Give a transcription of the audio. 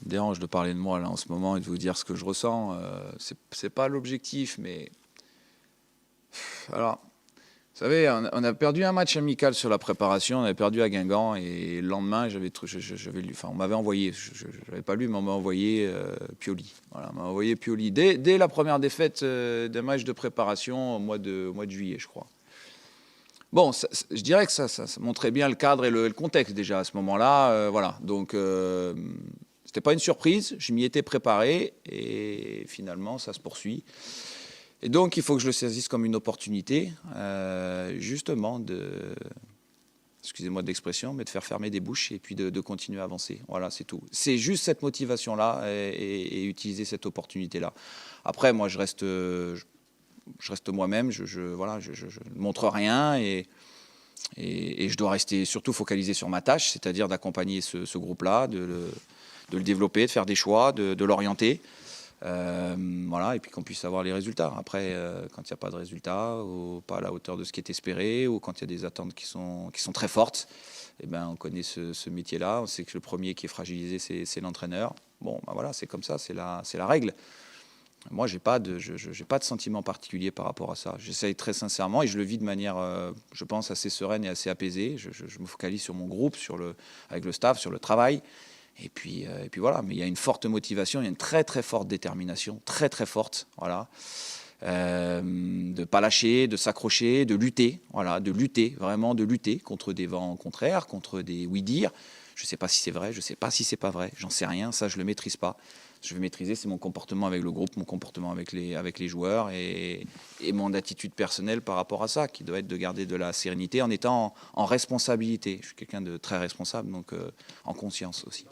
me dérange de parler de moi là en ce moment et de vous dire ce que je ressens. C'est pas l'objectif, mais alors, vous savez, on a perdu un match amical sur la préparation, on avait perdu à Guingamp et le lendemain, j'avais lu, enfin, on m'avait envoyé, je n'avais pas lu, mais on m'a envoyé Pioli. Voilà, on m'a envoyé Pioli dès la première défaite d'un match de préparation au mois de juillet, je crois. Bon, je dirais que ça montrait bien le cadre et le contexte déjà à ce moment-là. Voilà, donc c'était pas une surprise, je m'y étais préparé et finalement ça se poursuit. Et donc il faut que je le saisisse comme une opportunité, justement excusez-moi de l'expression, mais de faire fermer des bouches et puis de continuer à avancer. Voilà, c'est tout. C'est juste cette motivation-là et utiliser cette opportunité-là. Après, moi, je reste moi-même, voilà, je ne montre rien et je dois rester surtout focalisé sur ma tâche, c'est-à-dire d'accompagner ce groupe-là, de le développer, de faire des choix, de l'orienter. Voilà, et puis qu'on puisse avoir les résultats. Après, quand il n'y a pas de résultats, ou pas à la hauteur de ce qui est espéré, ou quand il y a des attentes qui sont très fortes, eh ben, on connaît ce métier-là. On sait que le premier qui est fragilisé, c'est l'entraîneur. Bon, ben voilà, c'est comme ça, c'est la règle. Moi, j'ai pas de sentiment particulier par rapport à ça. J'essaye très sincèrement et je le vis de manière, je pense, assez sereine et assez apaisée. Je me focalise sur mon groupe, avec le staff, sur le travail. Et puis voilà. Mais il y a une forte motivation, il y a une très très forte détermination, très très forte. Voilà. De pas lâcher, de s'accrocher, de lutter. Voilà, de lutter, vraiment de lutter contre des vents contraires, contre des oui-dire. Je ne sais pas si c'est vrai, je ne sais pas si c'est pas vrai. J'en sais rien. Ça, je le maîtrise pas. Je vais maîtriser, c'est mon comportement avec le groupe, mon comportement avec les joueurs et mon attitude personnelle par rapport à ça, qui doit être de garder de la sérénité en étant en responsabilité. Je suis quelqu'un de très responsable, donc en conscience aussi.